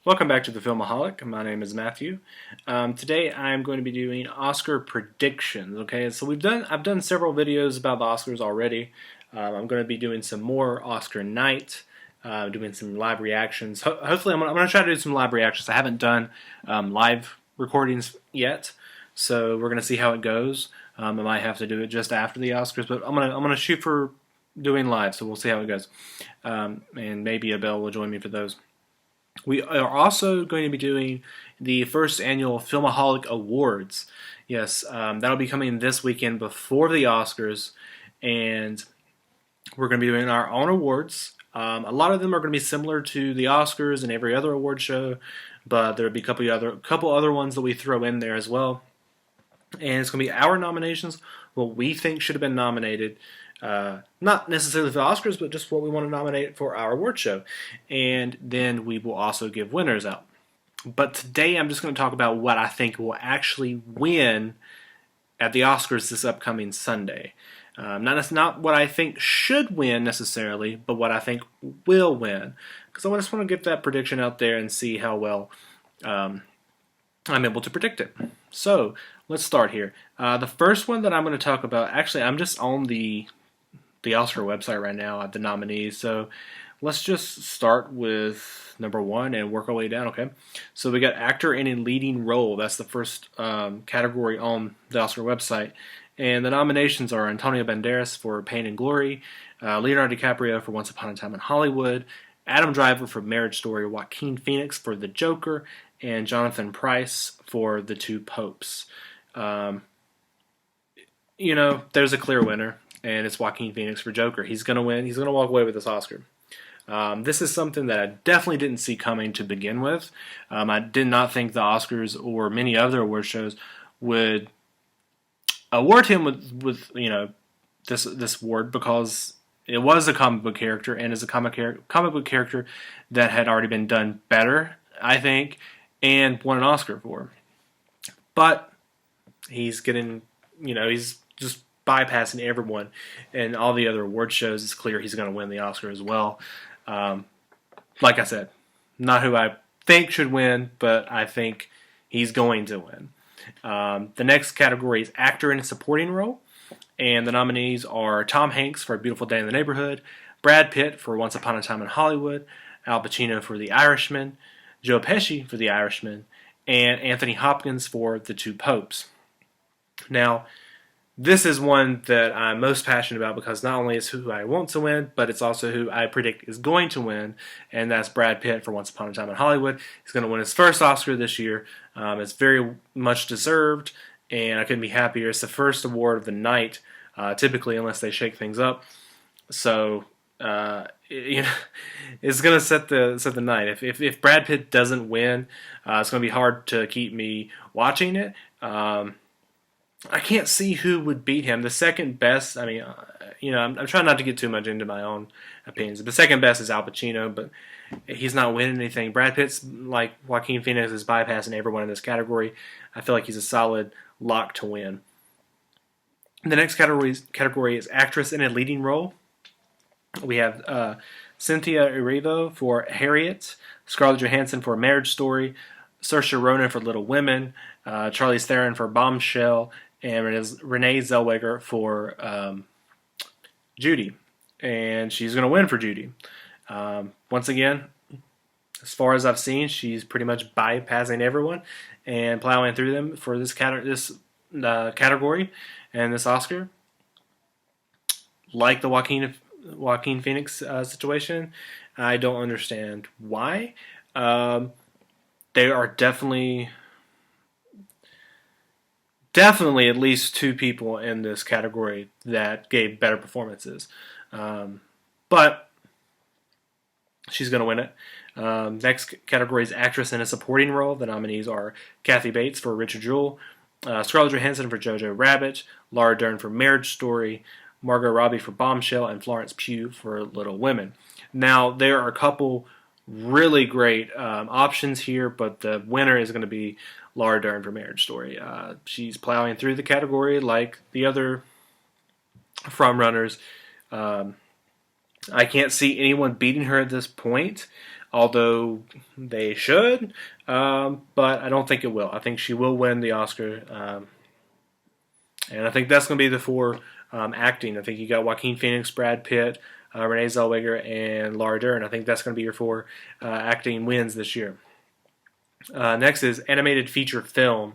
Welcome back to the Filmaholic. My name is Matthew. Today I'm going to be doing Oscar predictions. Okay, so I've done several videos about the Oscars already. I'm going to be doing some more Oscar night, doing some live reactions. Hopefully, I'm going to try to do some live reactions. I haven't done live recordings yet, so we're going to see how it goes. I might have to do it just after the Oscars, but I'm gonna shoot for doing live, so we'll see how it goes. And maybe Abel will join me for those. We are also going to be doing the first annual Filmaholic Awards. Yes, that'll be coming this weekend before the Oscars, and we're going to be doing our own awards. A lot of them are going to be similar to the Oscars and every other award show, but there'll be a couple other ones that we throw in there as well. And it's going to be our nominations, what we think should have been nominated. Not necessarily for the Oscars, but just what we want to nominate for our award show. And then we will also give winners out. But today I'm just going to talk about what I think will actually win at the Oscars this upcoming Sunday. Not what I think should win necessarily, but what I think will win. Because I just want to get that prediction out there and see how well I'm able to predict it. So let's start here. The first one that I'm going to talk about, actually I'm just on the Oscar website right now at the nominees. So let's just start with number one and work our way down, okay? So we got actor in a leading role. That's the first category on the Oscar website. And the nominations are Antonio Banderas for Pain and Glory, Leonardo DiCaprio for Once Upon a Time in Hollywood, Adam Driver for Marriage Story, Joaquin Phoenix for The Joker, and Jonathan Pryce for The Two Popes. There's a clear winner, and it's Joaquin Phoenix for Joker. He's going to win. He's going to walk away with this Oscar. This is something that I definitely didn't see coming to begin with. I did not think the Oscars or many other award shows would award him with this award, because it was a comic book character, and is a comic book character that had already been done better, I think, and won an Oscar for. But he's he's just bypassing everyone, and all the other award shows. It's clear he's going to win the Oscar as well. Like I said, not who I think should win, but I think he's going to win. The next category is actor in a supporting role, and the nominees are Tom Hanks for A Beautiful Day in the Neighborhood, Brad Pitt for Once Upon a Time in Hollywood, Al Pacino for The Irishman, Joe Pesci for The Irishman, and Anthony Hopkins for The Two Popes. Now, this is one that I'm most passionate about, because not only is who I want to win, but it's also who I predict is going to win, and that's Brad Pitt for Once Upon a Time in Hollywood. He's going to win his first Oscar this year. It's very much deserved, and I couldn't be happier. It's the first award of the night, typically, unless they shake things up. So it's going to set the night. If Brad Pitt doesn't win, it's going to be hard to keep me watching it. I can't see who would beat him. The second best, I'm trying not to get too much into my own opinions. The second best is Al Pacino, but he's not winning anything. Brad Pitt's, like Joaquin Phoenix, is bypassing everyone in this category. I feel like he's a solid lock to win. The next category is actress in a leading role. We have Cynthia Erivo for Harriet, Scarlett Johansson for Marriage Story, Saoirse Ronan for Little Women, Charlize Theron for Bombshell, and Renee Zellweger for Judy. And she's going to win for Judy. Once again, as far as I've seen, she's pretty much bypassing everyone and plowing through them for this category and this Oscar. Like the Joaquin Phoenix situation, I don't understand why. There are definitely at least two people in this category that gave better performances. But she's going to win it. Next category is actress in a supporting role. The nominees are Kathy Bates for Richard Jewell, Scarlett Johansson for Jojo Rabbit, Laura Dern for Marriage Story, Margot Robbie for Bombshell, and Florence Pugh for Little Women. Now, there are a couple really great options here, but the winner is going to be Laura Dern for Marriage Story. She's plowing through the category like the other frontrunners. I can't see anyone beating her at this point. although they should, but I don't think it will. I think she will win the Oscar, and I think that's going to be the four acting. I think you got Joaquin Phoenix, Brad Pitt, Renee Zellweger, and Laura Dern. I think that's going to be your four acting wins this year. Next is animated feature film,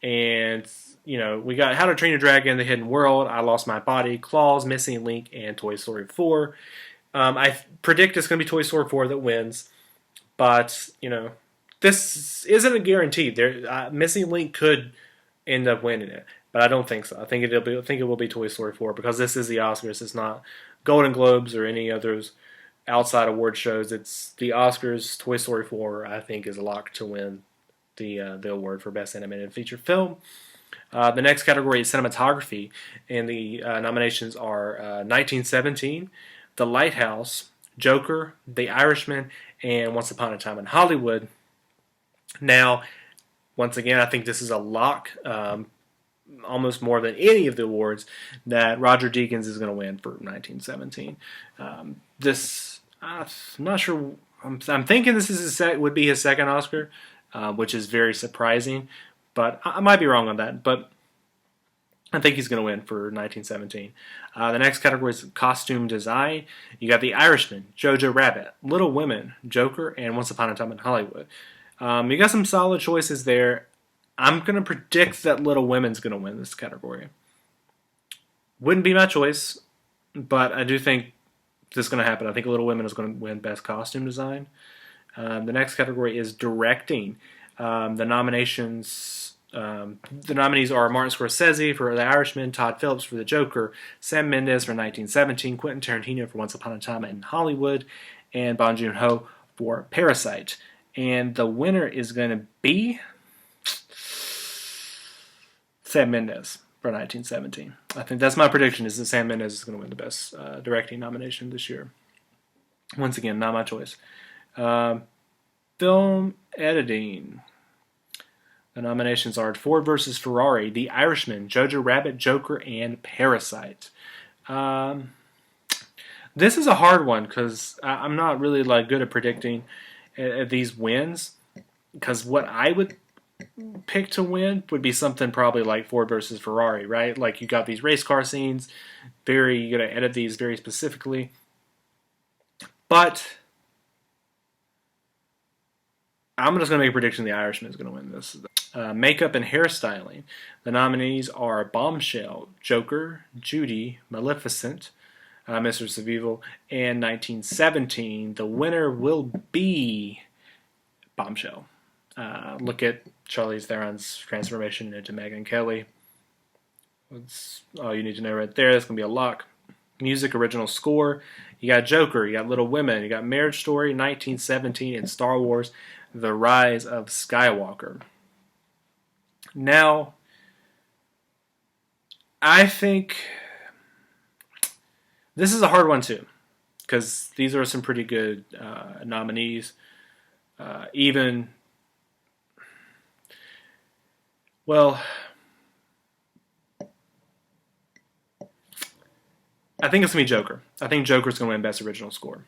and we got How to Train Your Dragon, The Hidden World, I Lost My Body, Claws, Missing Link, and Toy Story 4. I predict it's going to be Toy Story 4 that wins, but this isn't a guarantee. Missing Link could end up winning it, but I don't think so. I think it will be Toy Story 4 because this is the Oscars. It's not Golden Globes or any others outside award shows. It's the Oscars. Toy Story 4, I think, is a lock to win the award for Best Animated Feature Film. The next category is cinematography, and the nominations are 1917, The Lighthouse, Joker, The Irishman, and Once Upon a Time in Hollywood. Now, once again, I think this is a lock, almost more than any of the awards, that Roger Deakins is going to win for 1917. I'm not sure. I'm thinking this is would be his second Oscar, which is very surprising. But I might be wrong on that. But I think he's going to win for 1917. The next category is costume design. You got The Irishman, Jojo Rabbit, Little Women, Joker, and Once Upon a Time in Hollywood. You got some solid choices there. I'm going to predict that Little Women's going to win this category. Wouldn't be my choice, but I do think this is going to happen. I think Little Women is going to win Best Costume Design. The next category is directing. The nominees are Martin Scorsese for The Irishman, Todd Phillips for The Joker, Sam Mendes for 1917, Quentin Tarantino for Once Upon a Time in Hollywood, and Bong Joon-ho for Parasite. And the winner is going to be Sam Mendes for 1917. I think that's my prediction, is that Sam Mendes is going to win the Best Directing nomination this year. Once again, not my choice. Film editing. The nominations are Ford vs. Ferrari, The Irishman, Jojo Rabbit, Joker, and Parasite. This is a hard one because I'm not really good at predicting these wins. Because what I would pick to win would be something probably like Ford versus Ferrari, right? Like you got these race car scenes, you got to edit these very specifically. But I'm just going to make a prediction The Irishman is going to win this. Makeup and hairstyling. The nominees are Bombshell, Joker, Judy, Maleficent, Mistress of Evil, and 1917. The winner will be Bombshell. Look at Charlize Theron's transformation into Megyn Kelly. That's all you need to know right there. That's going to be a lock. Music, original score. You got Joker, you got Little Women, you got Marriage Story, 1917, and Star Wars, The Rise of Skywalker. Now, I think this is a hard one too, because these are some pretty good nominees. I think it's going to be Joker. I think Joker's going to win Best Original Score.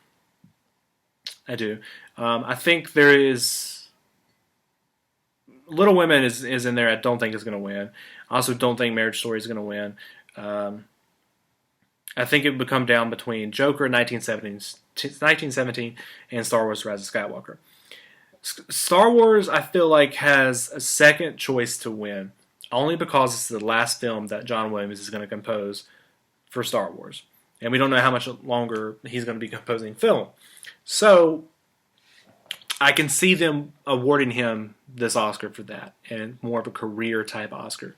I do. I think there is... Little Women is in there. I don't think it's going to win. I also don't think Marriage Story is going to win. I think it would come down between Joker 1917 and Star Wars Rise of Skywalker. Star Wars, I feel like, has a second choice to win, only because it's the last film that John Williams is going to compose for Star Wars. And we don't know how much longer he's going to be composing film. So I can see them awarding him this Oscar for that, and more of a career type Oscar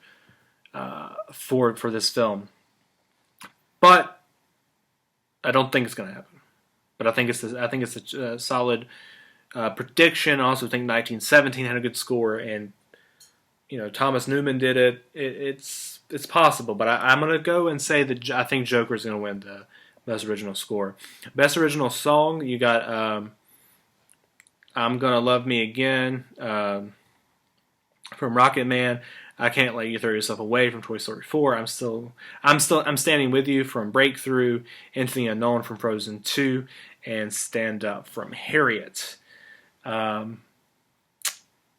for this film. But I don't think it's going to happen. But I think it's a solid prediction. I also think 1917 had a good score, and Thomas Newman did it. It's possible, but I'm going to go and say that I think Joker is going to win the Best Original Score. Best Original Song, you got I'm Gonna Love Me Again from Rocket Man. I Can't Let You Throw Yourself Away from Toy Story 4. I'm Standing With You from Breakthrough. Into the Unknown from Frozen 2, and Stand Up from Harriet. Um,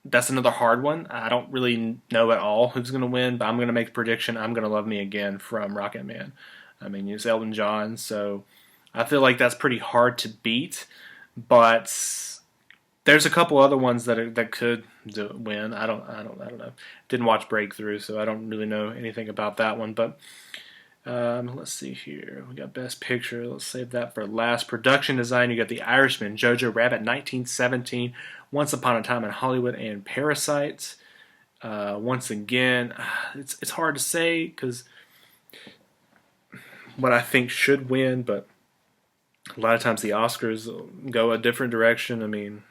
that's another hard one. I don't really know at all who's going to win, but I'm going to make a prediction. I'm going to Love Me Again from Rocket Man. I mean, it's Elton John, so I feel like that's pretty hard to beat. But there's a couple other ones that could win. I don't know. Didn't watch Breakthrough, so I don't really know anything about that one. But let's see here. We got Best Picture. Let's save that for last. Production Design. You got The Irishman, Jojo Rabbit, 1917, Once Upon a Time in Hollywood, and Parasite. Once again, it's hard to say because what I think should win, but a lot of times the Oscars go a different direction. I mean,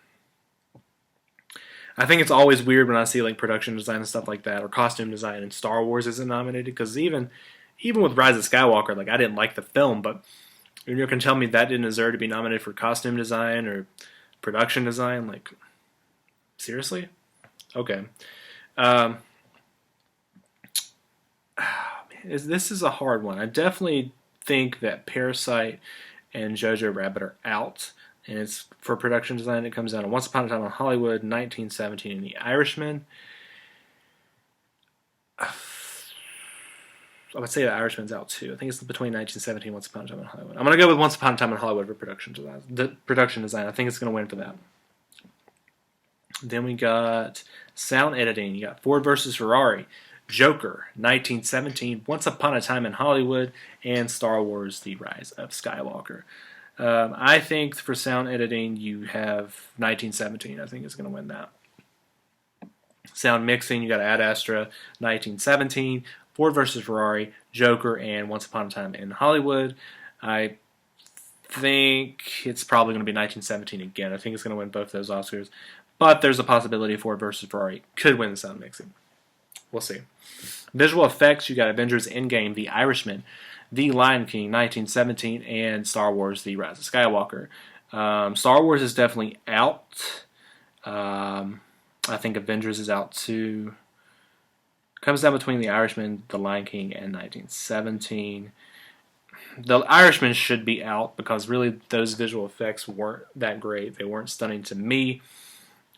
I think it's always weird when I see like production design and stuff like that, or costume design, and Star Wars isn't nominated, because even with Rise of Skywalker, like I didn't like the film, but you're going to tell me that didn't deserve to be nominated for costume design or production design? Like, seriously? Okay. This is a hard one. I definitely think that Parasite and Jojo Rabbit are out. And it's for production design. It comes down to Once Upon a Time in Hollywood, 1917, and The Irishman. I would say The Irishman's out too. I think it's between 1917 and Once Upon a Time in Hollywood. I'm going to go with Once Upon a Time in Hollywood for production design. I think it's going to win for that. Then we got sound editing. You got Ford versus Ferrari, Joker, 1917, Once Upon a Time in Hollywood, and Star Wars: The Rise of Skywalker. I think for sound editing, you have 1917. I think is going to win that. Sound mixing, you got Ad Astra, 1917, Ford versus Ferrari, Joker, and Once Upon a Time in Hollywood. I think it's probably going to be 1917 again. I think it's going to win both those Oscars. But there's a possibility Ford versus Ferrari could win the sound mixing. We'll see. Visual effects, you got Avengers Endgame, The Irishman, The Lion King, 1917, and Star Wars: The Rise of Skywalker. Star Wars is definitely out. I think Avengers is out too. Comes down between The Irishman, The Lion King, and 1917. The Irishman should be out because really those visual effects weren't that great. They weren't stunning to me.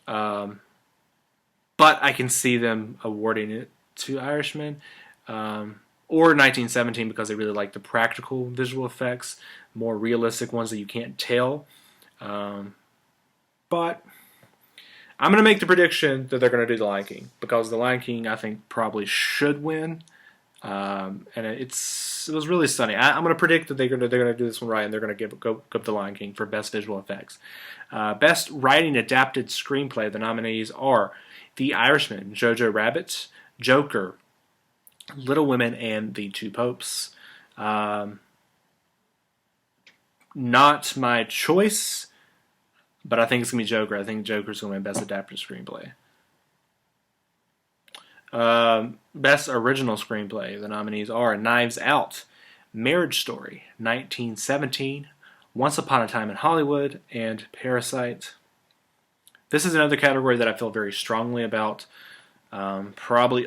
But I can see them awarding it to Irishman. Or 1917 because they really like the practical visual effects, more realistic ones that you can't tell. But I'm going to make the prediction that they're going to do The Lion King because The Lion King, I think, probably should win. And it was really stunning. I'm going to predict that they're going to do this one right, and they're going to go The Lion King for best visual effects. Best writing adapted screenplay. The nominees are The Irishman, Jojo Rabbit, Joker, Little Women, and The Two Popes. Not my choice, but I think it's going to be Joker. I think Joker's going to win Best Adapted Screenplay. Best Original Screenplay. The nominees are Knives Out, Marriage Story, 1917, Once Upon a Time in Hollywood, and Parasite. This is another category that I feel very strongly about. It's probably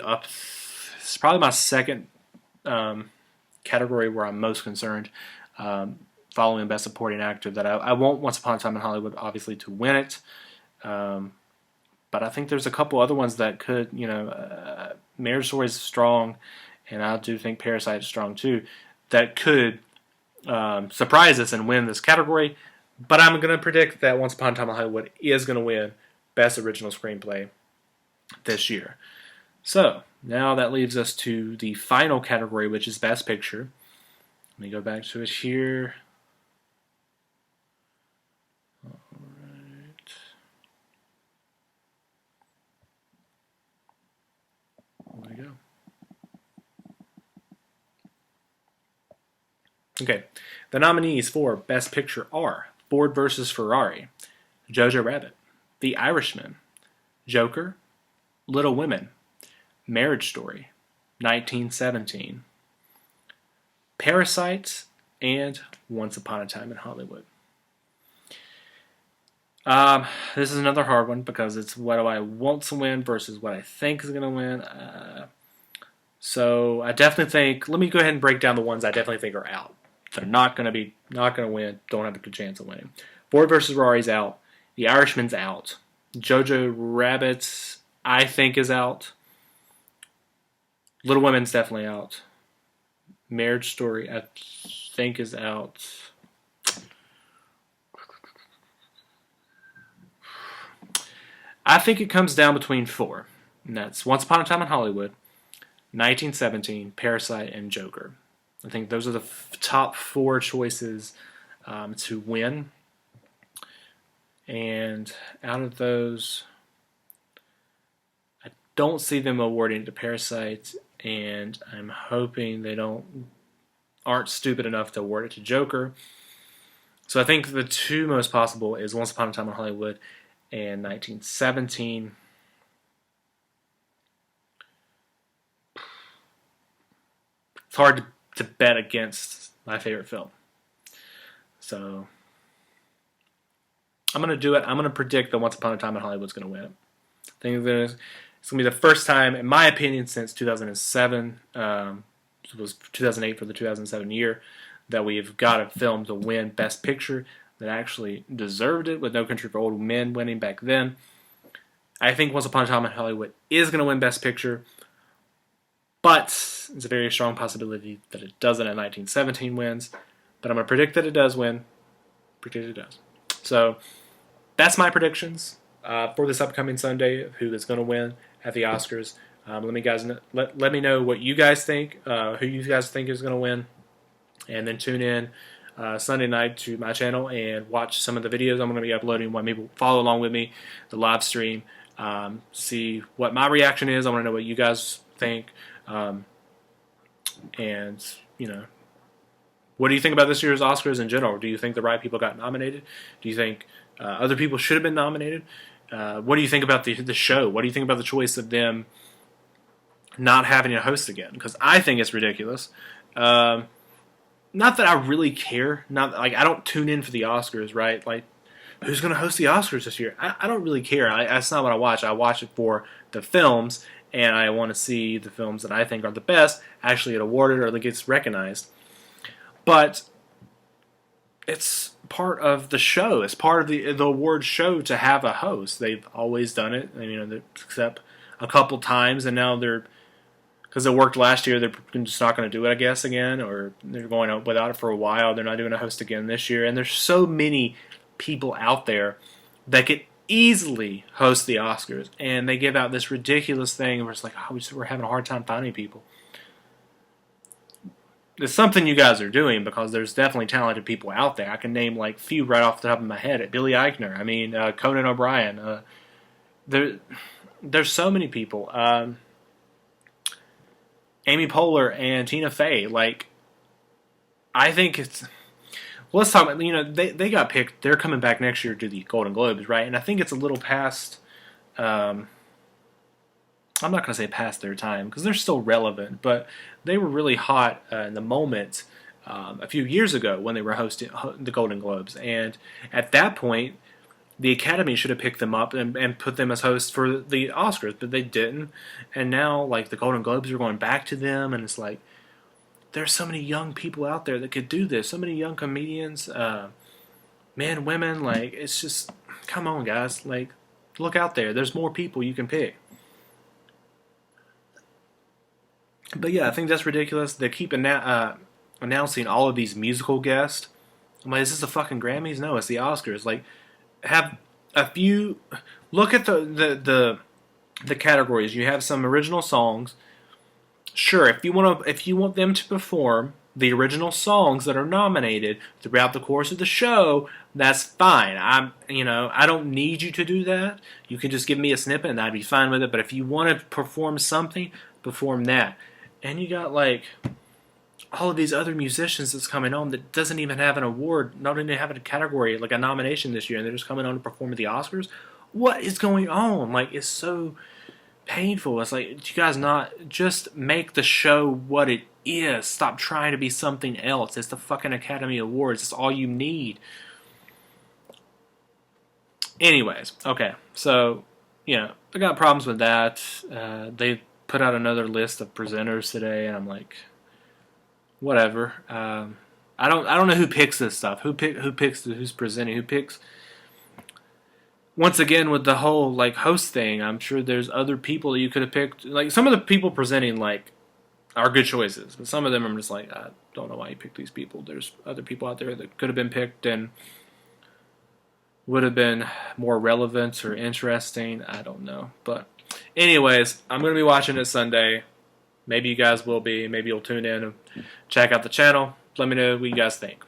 my second category where I'm most concerned, following Best Supporting Actor. That I want Once Upon a Time in Hollywood, obviously, to win it. But I think there's a couple other ones that could, Marriage Story is strong, and I do think Parasite is strong too, that could surprise us and win this category. But I'm going to predict that Once Upon a Time in Hollywood is going to win Best Original Screenplay this year. So, now that leaves us to the final category, which is Best Picture. Let me go back to it here. Alright. There we go. Okay, the nominees for Best Picture are Ford vs. Ferrari, Jojo Rabbit, The Irishman, Joker, Little Women, Marriage Story, 1917, Parasite, and Once Upon a Time in Hollywood. This is another hard one because it's what do I want to win versus what I think is going to win. So I definitely think, let me go ahead and break down the ones I definitely think are out. They're not going to win, don't have a good chance of winning. Ford versus Ferrari's out, The Irishman's out. Jojo Rabbit, I think, is out. Little Women's definitely out. Marriage Story, I think, is out. I think it comes down between four. And that's Once Upon a Time in Hollywood, 1917, Parasite, and Joker. I think those are the top four choices to win. And out of those, I don't see them awarding to Parasite, and I'm hoping they aren't stupid enough to award it to Joker. So I think the two most possible is Once Upon a Time in Hollywood and 1917. It's hard to bet against my favorite film. So I'm going to do it. I'm going to predict that Once Upon a Time in Hollywood is going to win it. I think it's going to be the first time, in my opinion, since 2007. It was 2008 for the 2007 year that we've got a film to win Best Picture that actually deserved it, with No Country for Old Men winning back then. I think Once Upon a Time in Hollywood is going to win Best Picture, but it's a very strong possibility that it doesn't, and 1917 wins. But I'm going to predict that it does win. Predict it does. So that's my predictions for this upcoming Sunday of who is going to win at the Oscars. Let me know what you guys think, who you guys think is going to win, and then tune in Sunday night to my channel and watch some of the videos I'm going to be uploading. Want people follow along with me, the live stream, see what my reaction is. I want to know what you guys think, and what do you think about this year's Oscars in general? Do you think the right people got nominated? Do you think other people should have been nominated? What do you think about the show? What do you think about the choice of them not having a host again? Because I think it's ridiculous. Not that I really care. Not like I don't tune in for the Oscars, right? Like, who's going to host the Oscars this year? I don't really care. That's not what I watch. I watch it for the films, and I want to see the films that I think are the best actually get awarded or that gets recognized. But it's part of the show. It's part of the award show to have a host. They've always done it, except a couple times, and now because it worked last year, they're just not going to do it, I guess, again, or they're going out without it for a while. They're not doing a host again this year, and there's so many people out there that could easily host the Oscars, and they give out this ridiculous thing where it's like, we're having a hard time finding people. It's something you guys are doing because there's definitely talented people out there. I can name like few right off the top of my head. Billy Eichner, Conan O'Brien. There's so many people. Amy Poehler and Tina Fey. Like, I think it's. Well, let's talk about. They got picked. They're coming back next year to the Golden Globes, right? And I think it's a little past. I'm not going to say past their time because they're still relevant, but they were really hot in the moment a few years ago when they were hosting the Golden Globes. And at that point, the Academy should have picked them up and put them as hosts for the Oscars, but they didn't. And now, like, the Golden Globes are going back to them, and it's like, there's so many young people out there that could do this. So many young comedians, men, women. Like, it's just, come on, guys. Like, look out there. There's more people you can pick. But yeah, I think that's ridiculous. They keep announcing all of these musical guests. I'm like, is this the fucking Grammys? No, it's the Oscars. Like, have a few. Look at the categories. You have some original songs. Sure, if you want them to perform the original songs that are nominated throughout the course of the show, that's fine. I don't need you to do that. You can just give me a snippet and I'd be fine with it. But if you want to perform something, perform that. And you got like all of these other musicians that's coming on that doesn't even have an award, not even have a category, like a nomination this year, and they're just coming on to perform at the Oscars. What is going on? Like, it's so painful. It's like, you guys not just make the show what it is. Stop trying to be something else. It's the fucking Academy Awards. It's all you need. Anyways, okay. So, I got problems with that. They put out another list of presenters today, and I'm like, whatever. I don't know who picks this stuff. Who picks who's presenting? Who picks once again, with the whole like host thing, I'm sure there's other people that you could have picked. Like some of the people presenting like are good choices, but some of them I'm just like, I don't know why you picked these people. There's other people out there that could have been picked and would have been more relevant or interesting. I don't know. But anyways, I'm going to be watching it Sunday. Maybe you guys will be. Maybe you'll tune in and check out the channel. Let me know what you guys think.